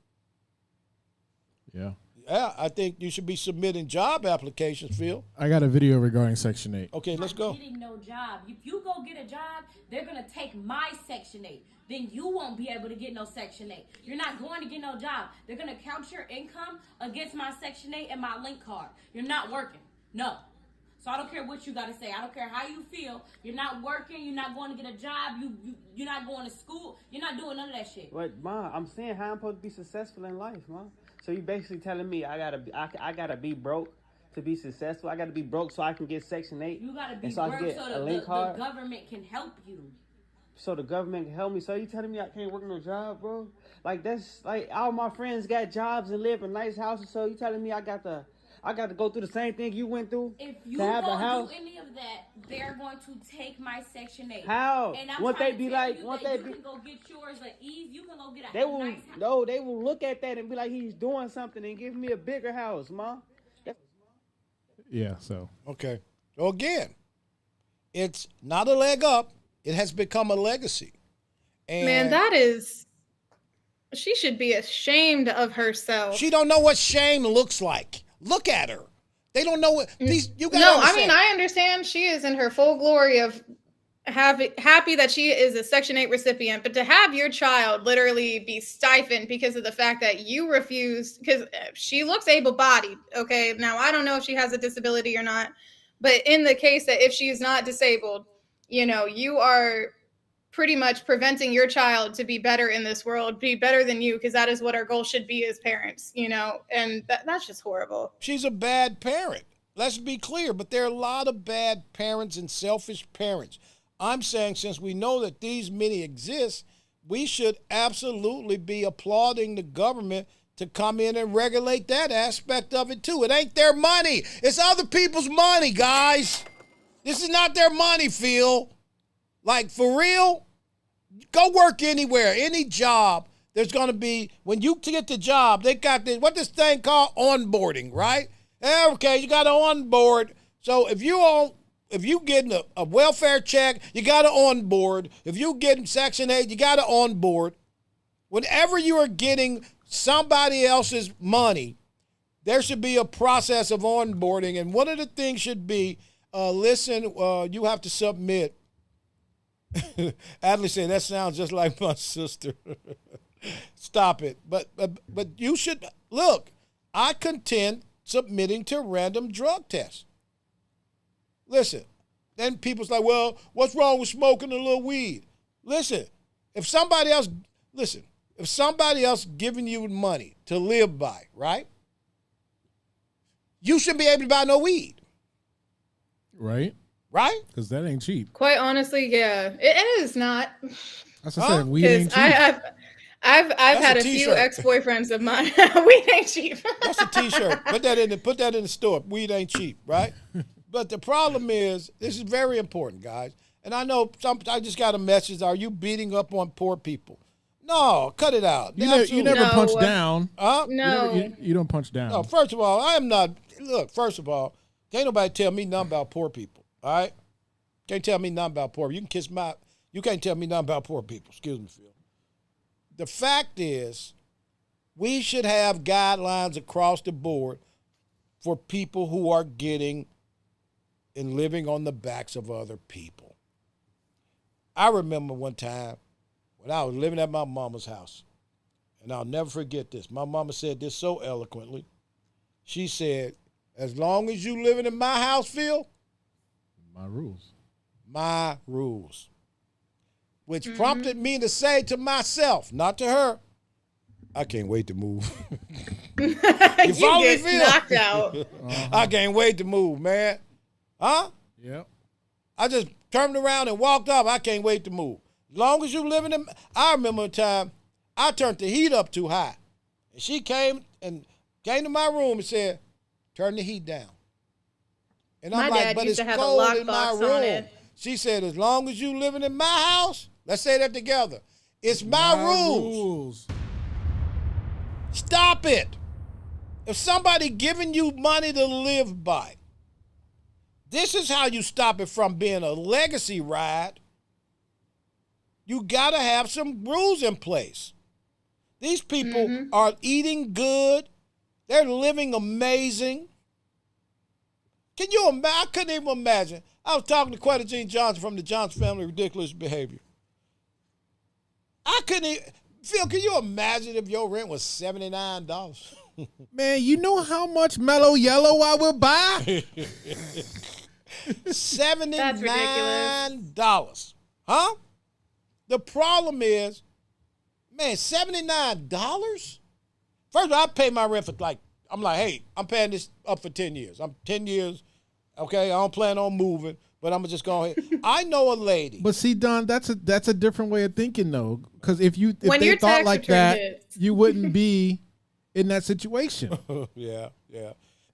Yeah. Yeah, I think you should be submitting job applications, Phil. I got a video regarding Section 8. Okay, let's go. Getting no job. If you go get a job, they're going to take my Section 8. Then you won't be able to get no Section 8. You're not going to get no job. They're going to count your income against my Section 8 and my link card. You're not working. No. So I don't care what you got to say. I don't care how you feel. You're not working. You're not going to get a job. You're not going to school. You're not doing none of that shit. What, Ma? I'm saying how I'm supposed to be successful in life, Ma. So you basically telling me I gotta be broke to be successful? I gotta be broke so I can get Section 8? You gotta be so broke so the government can help you. So the government can help me? So you telling me I can't work no job, bro? Like, that's like all my friends got jobs and live in nice houses, so you telling me I got to go through the same thing you went through if you to have a don't house? do any of that, they're going to take my Section 8. How? And I'm Won't trying they to be tell like, you won't that they you be? can go get yours at ease. You can go get They will, nice house. no, they will look at that and be like, he's doing something and give me a bigger house, Ma. Yeah, so. Okay. So again, it's not a leg up. It has become a legacy. And Man, she should be ashamed of herself. she don't know what shame looks like. Look at her. They don't know what these. You got No, I mean, I understand she is in her full glory of happy that she is a Section 8 recipient, but to have your child literally be stifled because of the fact that you refuse, because she looks able-bodied, okay? Now, I don't know if she has a disability or not, but in the case that if she is not disabled, you are pretty much preventing your child to be better in this world, be better than you, because that is what our goal should be as parents, and that's just horrible. She's a bad parent. Let's be clear, but there are a lot of bad parents and selfish parents. I'm saying since we know that these many exist, we should absolutely be applauding the government to come in and regulate that aspect of it too. It ain't their money. It's other people's money, guys. This is not their money, Phil. Like, for real, go work anywhere, any job. There's going to be, when you get the job, they got this thing called onboarding, right? Okay, you got to onboard. So if you getting a welfare check, you got to onboard. If you getting Section 8, you got to onboard. Whenever you are getting somebody else's money, there should be a process of onboarding. And one of the things should be Listen, you have to submit. Adley said, that sounds just like my sister. Stop it. But you should, look, I contend submitting to random drug tests. Listen, then people's like, well, what's wrong with smoking a little weed? Listen, if somebody else giving you money to live by, right? You shouldn't be able to buy no weed. Right? Right? Because that ain't cheap. Quite honestly, yeah, it is not. That's what I said. Weed ain't cheap. I've had a few ex-boyfriends of mine. Weed ain't cheap. That's a T-shirt. Put that in the store. Weed ain't cheap, right? But the problem is, this is very important, guys. And I know I just got a message. Are you beating up on poor people? No, cut it out. You never punch down. No. You don't punch down. No, first of all, I am not. Look, first of all, can't nobody tell me nothing about poor people. All right? Can't tell me nothing about poor people. You can't tell me nothing about poor people. Excuse me, Phil. The fact is, we should have guidelines across the board for people who are getting and living on the backs of other people. I remember one time when I was living at my mama's house, and I'll never forget this. My mama said this so eloquently. She said, as long as you living in my house, Phil, my rules. My rules. Which prompted me to say to myself, not to her, I can't wait to move. You get knocked out. I can't wait to move, man. Huh? Yep. I just turned around and walked off. I can't wait to move. As long as you living in, I remember a time I turned the heat up too high. And she came to my room and said, turn the heat down. And I'm like, but it's cold in my room. She said, as long as you living in my house, let's say that together. It's my rules. Stop it. If somebody giving you money to live by, this is how you stop it from being a legacy ride. You got to have some rules in place. These people are eating good. They're living amazing. Can you imagine? I couldn't even imagine. I was talking to Quetta Jean Johnson from the Johnson Family Ridiculous Behavior. I couldn't even, Phil, can you imagine if your rent was $79? Man, you know how much Mellow Yellow I would buy? $79. That's ridiculous. Huh? The problem is, man, $79? First of all, I pay my rent for I'm like, hey, I'm paying this up for 10 years. I'm 10 years, okay? I don't plan on moving, but I'm just going ahead. I know a lady. But see, Don, that's a different way of thinking, though. Because if they thought like that, you wouldn't be in that situation. Yeah.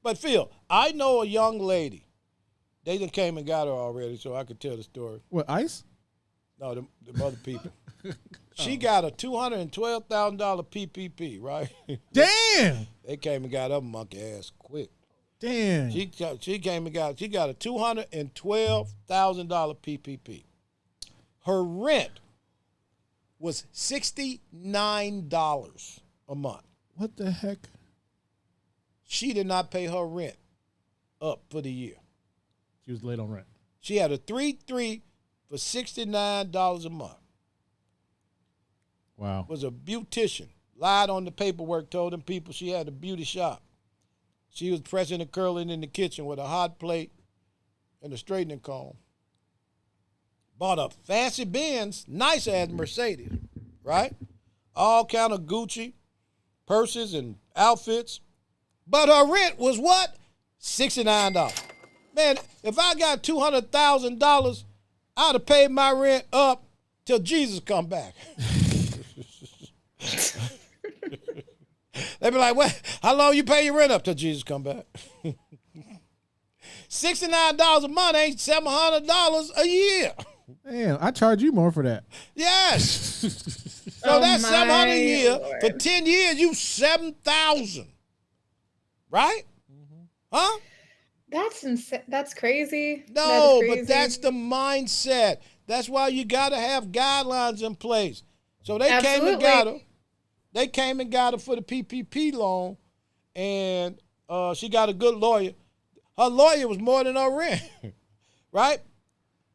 But Phil, I know a young lady. They done came and got her already, so I could tell the story. What, ICE? No, the other people. She got a $212,000 PPP, right? Damn. They came and got her monkey ass quick. Damn. She came and got a $212,000 PPP. Her rent was $69 a month. What the heck? She did not pay her rent up for the year. She was late on rent. She had a 3-3 for $69 a month. Wow. Was a beautician. Lied on the paperwork, told them people she had a beauty shop. She was pressing and curling in the kitchen with a hot plate and a straightening comb. Bought a fancy Benz, nice as Mercedes, right? All kind of Gucci, purses and outfits. But her rent was what? $69. Man, if I got $200,000, I'd have paid my rent up till Jesus come back. They'd be like, "What? How long you pay your rent up till Jesus come back?" $69 a month ain't $700 a year. Damn, I charge you more for that. Yes. So that's $700 a year. For 10 years, you $7,000. Right? Huh? That's insane. That's crazy. No, but that's the mindset. That's why you got to have guidelines in place. So they came and got her. They came and got her for the PPP loan, and she got a good lawyer. Her lawyer was more than her rent. right?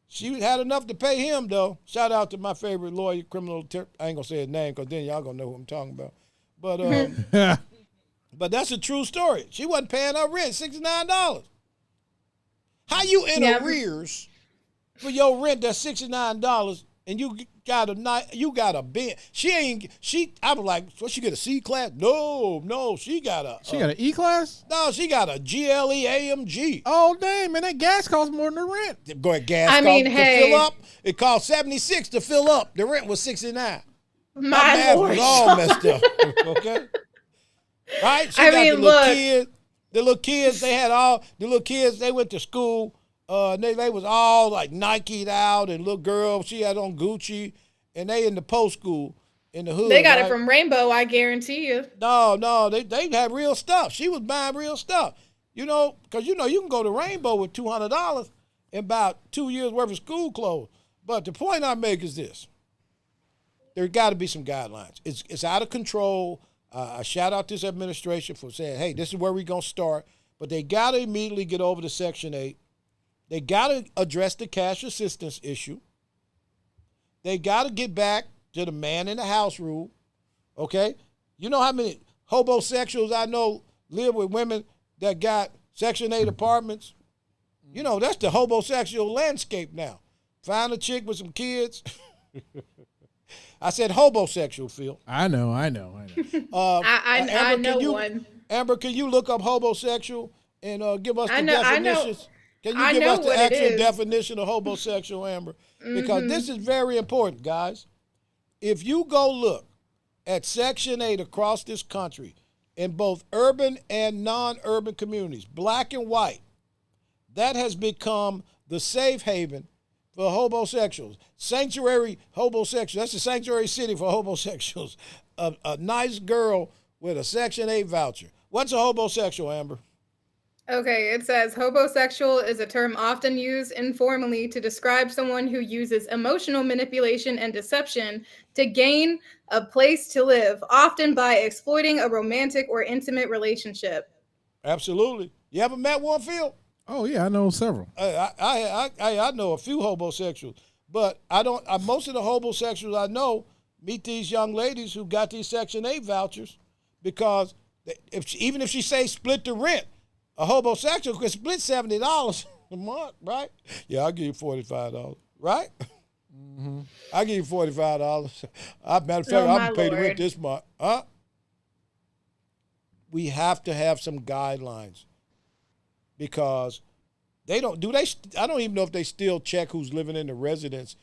She had enough to pay him, though. Shout out to my favorite lawyer, criminal. I ain't gonna say his name because then y'all gonna know who I'm talking about. But but that's a true story. She wasn't paying her rent, $69. How you in arrears for your rent that's $69 and you got a bin? I was like, so she get a C class? No, she got an E class? No, she got a GLE AMG. Oh damn, man, that gas costs more than the rent. Go ahead, gas cost to fill up. It cost $76 to fill up. The rent was $69. My math was all messed up. Okay. Right? She got the little kids, they went to school. They was all like Nike'd out, and little girl, she had on Gucci, and they in the post school in the hood. They got it from Rainbow, I guarantee you. No, they had real stuff. She was buying real stuff. Because you can go to Rainbow with $200 and buy 2 years worth of school clothes. But the point I make is this. There got to be some guidelines. It's out of control. I shout out this administration for saying, hey, this is where we're going to start. But they got to immediately get over to Section 8. They got to address the cash assistance issue. They got to get back to the man in the house rule, okay? You know how many homosexuals I know live with women that got Section 8 apartments? That's the homosexual landscape now. Find a chick with some kids. I said homosexual, Phil. I know. I know one. Amber, can you look up homosexual and give us the definitions? Can you give us the actual definition of homosexual, Amber? Because this is very important, guys. If you go look at Section 8 across this country, in both urban and non-urban communities, black and white, that has become the safe haven for homosexuals. Sanctuary homosexuals. That's a sanctuary city for homosexuals. A nice girl with a Section 8 voucher. What's a homosexual, Amber? Okay, it says homosexual is a term often used informally to describe someone who uses emotional manipulation and deception to gain a place to live, often by exploiting a romantic or intimate relationship. Absolutely. You ever met one, Phil? Oh yeah, I know several. I know a few homosexuals, but I don't. Most of the homosexuals I know meet these young ladies who got these Section 8 vouchers because even if she say split the rent, a homosexual could split $70 a month, right? Yeah, I'll give you $45, right? Mm-hmm. I'll give you $45. Matter of fact, I'm going to pay the rent this month. We have to have some guidelines because I don't even know if they still check who's living in the residence.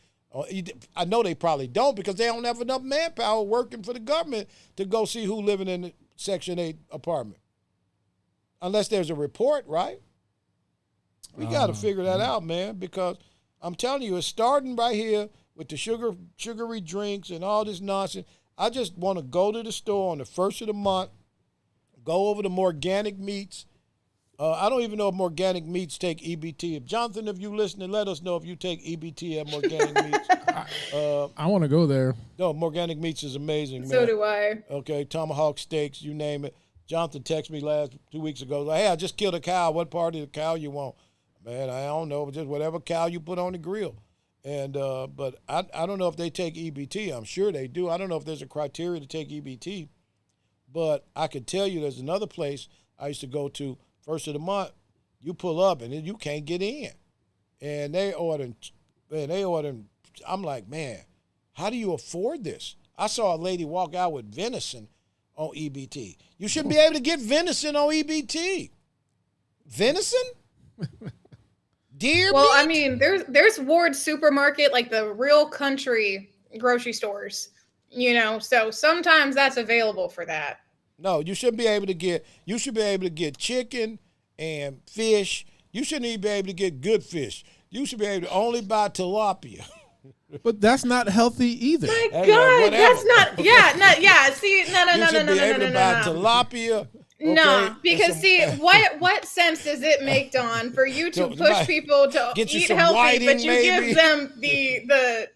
I know they probably don't because they don't have enough manpower working for the government to go see who living in the Section 8 apartment. Unless there's a report, right? We got to figure that out, man, because I'm telling you, it's starting right here with the sugary drinks and all this nonsense. I just want to go to the store on the first of the month, go over to Organic Meats. I don't even know if Organic Meats take EBT. Jonathan, if you listening, let us know if you take EBT at Organic Meats. I want to go there. No, Organic Meats is amazing, man. So do I. Okay, tomahawk steaks, you name it. Jonathan texted me 2 weeks ago. Like, hey, I just killed a cow. What part of the cow you want? Man, I don't know. Just whatever cow you put on the grill. And but I don't know if they take EBT. I'm sure they do. I don't know if there's a criteria to take EBT. But I can tell you there's another place I used to go to first of the month. You pull up and then you can't get in. And they ordering. I'm like, man, how do you afford this? I saw a lady walk out with venison on EBT. You shouldn't be able to get venison on EBT. Venison? Deer Well, meat? I mean, there's Ward Supermarket, like the real country grocery stores, so sometimes that's available for that. No, you should be able to get chicken and fish. You shouldn't even be able to get good fish. You should be able to only buy tilapia. But that's not healthy either. My God, that's not. Yeah. See, no. You should be able to buy tilapia. Okay? No, because what sense does it make, Don, for you to push people to eat healthy, whiting, but you maybe. give them the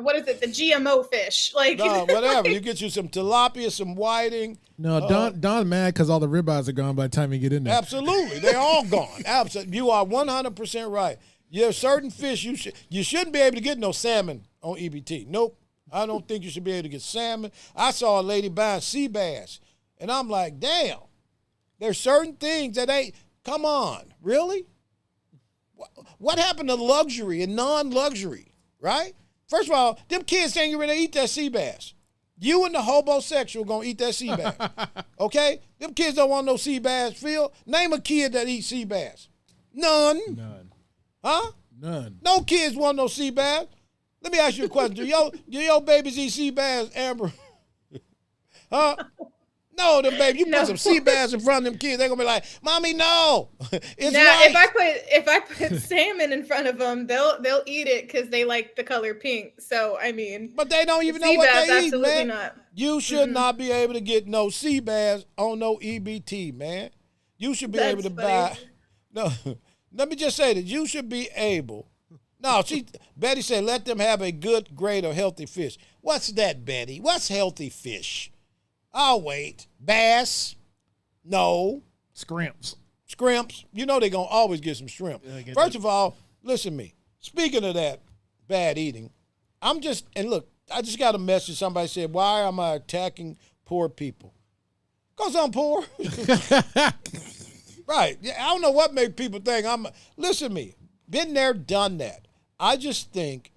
what is it, the GMO fish? Like, no, whatever. You get you some tilapia, some whiting. No, Don mad because all the ribeyes are gone by the time you get in there. Absolutely, they're all gone. Absolutely, you are 100% right. Yeah, certain fish you shouldn't be able to get no salmon on EBT. Nope. I don't think you should be able to get salmon. I saw a lady buying sea bass, and I'm like, damn. There's certain things that ain't. Come on, really? What happened to luxury and non-luxury, right? First of all, them kids ain't going to eat that sea bass. You and the homosexual going to eat that sea bass, okay? Them kids don't want no sea bass, Phil. Name a kid that eats sea bass. None. Huh? None. No kids want no sea bass. Let me ask you a question. Do your babies eat sea bass, Amber? Huh? No, them baby, you put some sea bass in front of them kids, they're gonna be like, "Mommy, no." It's now, white. if I put salmon in front of them, they'll eat it because they like the color pink. So I mean, but they don't even know what they eat, absolutely man. not. You should not be able to get no sea bass on no EBT, man. You should be able to buy. No, let me just say that you should be able. No, Betty said, let them have a good grade of healthy fish. What's that, Betty? What's healthy fish? I'll wait. Bass? No. Scrimps. You know they're going to always get some shrimp. First of all, listen to me. Speaking of that bad eating, I just got a message. Somebody said, why am I attacking poor people? Because I'm poor. Right. Yeah, I don't know what make people think listen to me. Been there, done that. I just think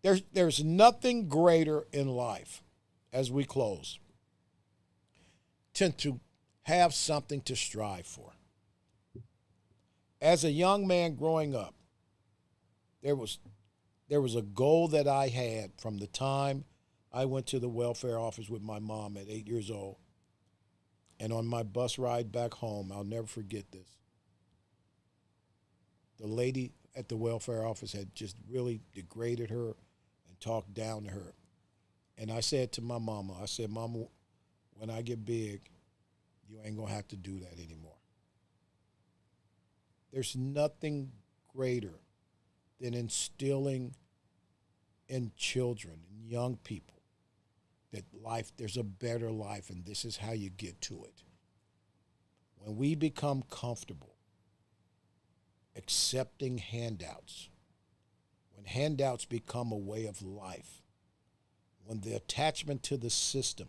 there's nothing greater in life, as we close, to have something to strive for. As a young man growing up, there was a goal that I had from the time I went to the welfare office with my mom at 8 years old. And on my bus ride back home, I'll never forget this. The lady at the welfare office had just really degraded her and talked down to her. And I said to my mama, Mama, when I get big, you ain't going to have to do that anymore. There's nothing greater than instilling in children and young people that there's a better life, and this is how you get to it. When we become comfortable accepting handouts, when handouts become a way of life, when the attachment to the system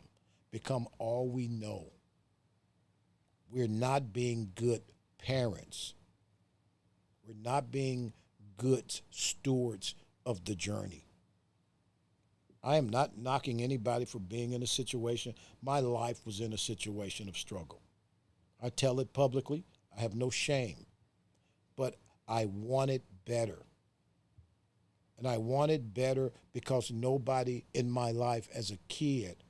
become all we know, we're not being good parents. We're not being good stewards of the journey. I am not knocking anybody for being in a situation. My life was in a situation of struggle. I tell it publicly. I have no shame. But I wanted better. And I wanted better because nobody in my life as a kid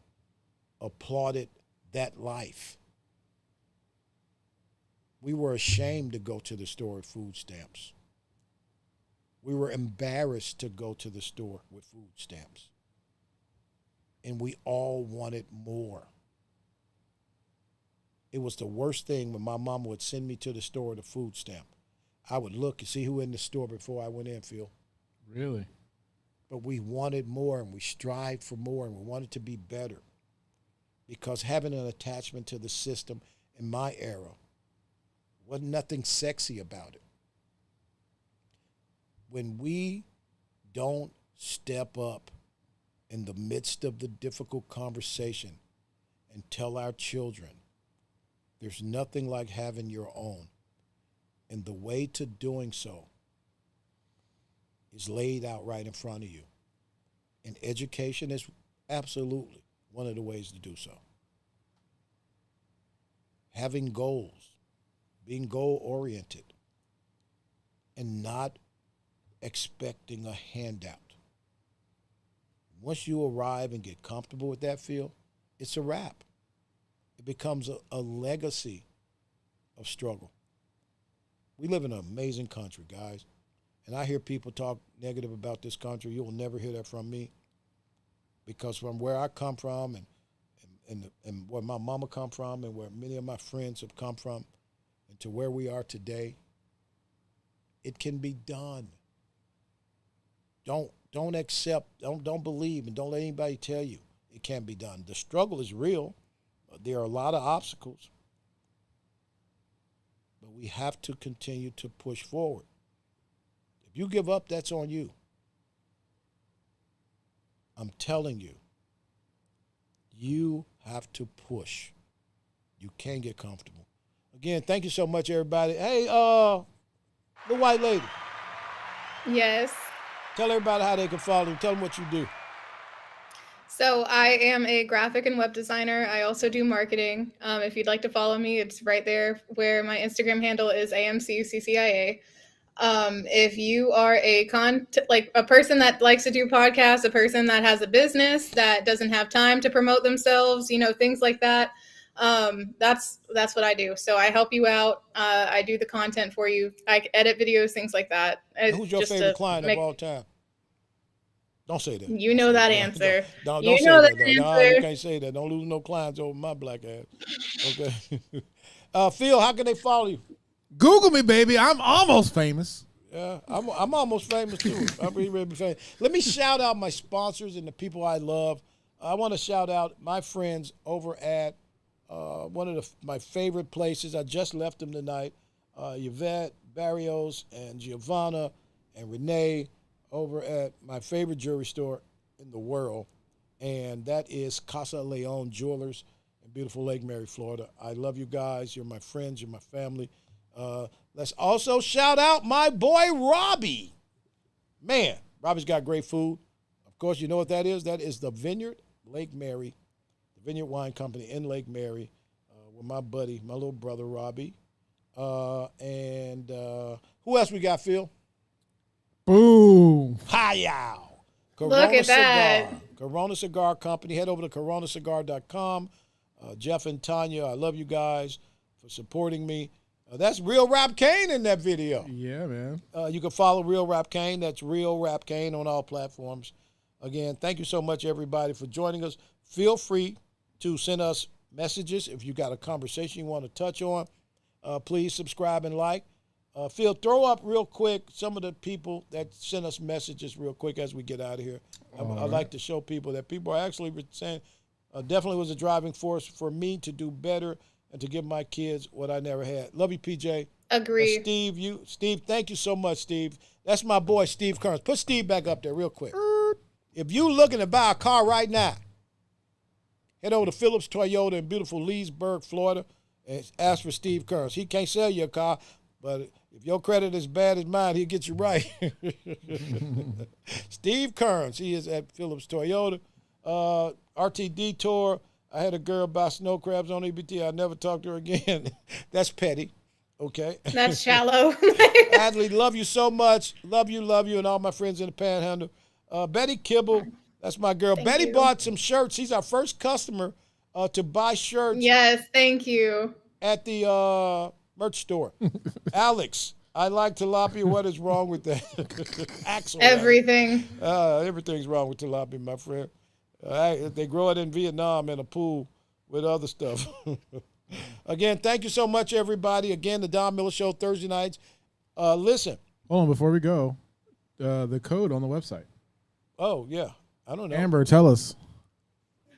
applauded that life. We were ashamed to go to the store with food stamps. We were embarrassed to go to the store with food stamps. And we all wanted more. It was the worst thing when my mama would send me to the store with a food stamp. I would look and see who in the store before I went in, Phil. Really? But we wanted more, and we strived for more, and we wanted to be better. Because having an attachment to the system in my era wasn't nothing sexy about it. When we don't step up in the midst of the difficult conversation and tell our children, there's nothing like having your own. And the way to doing so is laid out right in front of you. And education is absolutely one of the ways to do so. Having goals, being goal-oriented, and not expecting a handout. Once you arrive and get comfortable with that field, it's a wrap. It becomes a legacy of struggle. We live in an amazing country, guys. And I hear people talk negative about this country. You will never hear that from me. Because from where I come from and where my mama come from and where many of my friends have come from and to where we are today, it can be done. Don't believe and don't let anybody tell you it can't be done. The struggle is real. There are a lot of obstacles. But we have to continue to push forward. If you give up, that's on you. I'm telling you, you have to push. You can't get comfortable. Again, thank you so much, everybody. Hey, the white lady. Yes. Tell everybody how they can follow you. Tell them what you do. So I am a graphic and web designer. I also do marketing. If you'd like to follow me, it's right there where my Instagram handle is AMCCCIA. If you are a person that likes to do podcasts, a person that has a business that doesn't have time to promote themselves, things like that. That's what I do. So I help you out. I do the content for you. I edit videos, things like that. Who's your favorite client of all time? Don't say that. You know that answer. Don't you say know that. that No, answer. you can't say that. Don't lose no clients over my black ass. Okay. Phil, how can they follow you? Google me, baby. I'm almost famous. Yeah, I'm almost famous too. I'm really famous. Let me shout out my sponsors and the people I love. I want to shout out my friends over at one of my favorite places. I just left them tonight. Yvette, Barrios, and Giovanna, and Renee over at my favorite jewelry store in the world, and that is Casa Leon Jewelers in beautiful Lake Mary, Florida. I love you guys. You're my friends. You're my family. Let's also shout out my boy Robbie. Man, Robbie's got great food. Of course, you know what that is? That is the Vineyard Lake Mary, the Vineyard Wine Company in Lake Mary, with my buddy, my little brother Robbie. And who else we got, Phil? Boom. Hi-yow. Look at that. Corona Cigar Company. Head over to coronacigar.com. Jeff and Tanya, I love you guys for supporting me. That's Real Rap Kane in that video. Yeah, man. You can follow Real Rap Kane. That's Real Rap Kane on all platforms. Again, thank you so much, everybody, for joining us. Feel free to send us messages if you got a conversation you want to touch on. Please subscribe and like. Phil, throw up real quick some of the people that sent us messages real quick as we get out of here. I like to show people that people are actually saying definitely was a driving force for me to do better and to give my kids what I never had. Love you, PJ. Agree. Steve, thank you so much, Steve. That's my boy, Steve Kearns. Put Steve back up there real quick. If you looking to buy a car right now, head over to Phillips Toyota in beautiful Leesburg, Florida, and ask for Steve Kearns. He can't sell you a car, but if your credit is bad as mine, he'll get you right. Steve Kearns, he is at Phillips Toyota. RTD Tour, I had a girl buy snow crabs on EBT. I never talked to her again. That's petty. Okay. That's shallow. Adley, love you so much. Love you, and all my friends in the Panhandle. Betty Kibble, that's my girl. Thank Betty you. bought some shirts. She's our first customer to buy shirts. Yes, thank you. At the merch store. Alex, I like tilapia. What is wrong with that? Axel. Everything. Everything's wrong with tilapia, my friend. They grow it in Vietnam in a pool with other stuff. Again, thank you so much, everybody. Again, the Don Miller Show, Thursday nights. Listen. Hold on, before we go, the code on the website. Oh, yeah. I don't know. Amber, tell us.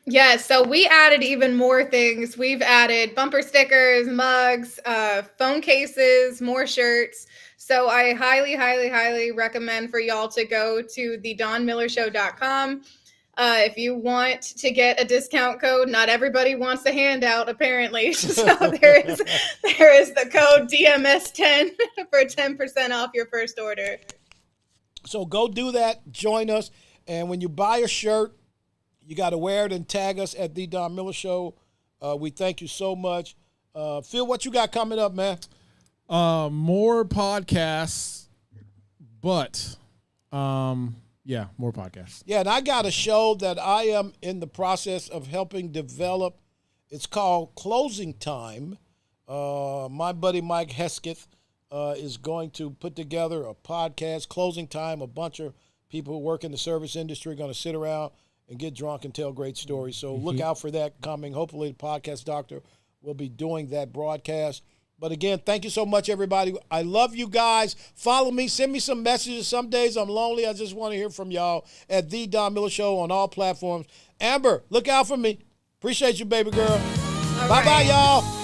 Yeah, so we added even more things. We've added bumper stickers, mugs, phone cases, more shirts. So I highly, highly, highly recommend for y'all to go to thedonmillershow.com. If you want to get a discount code, not everybody wants a handout, apparently. So there is the code DMS10 for 10% off your first order. So go do that. Join us. And when you buy a shirt, you got to wear it and tag us at The Don Miller Show. We thank you so much. Phil, what you got coming up, man? More podcasts, but yeah, more podcasts. Yeah, and I got a show that I am in the process of helping develop. It's called Closing Time. My buddy Mike Hesketh is going to put together a podcast, Closing Time. A bunch of people who work in the service industry are going to sit around and get drunk and tell great stories. So look out for that coming. Hopefully the podcast doctor will be doing that broadcast. But again, thank you so much, everybody. I love you guys. Follow me. Send me some messages. Some days I'm lonely. I just want to hear from y'all at The Don Miller Show on all platforms. Amber, look out for me. Appreciate you, baby girl. Bye-bye, y'all.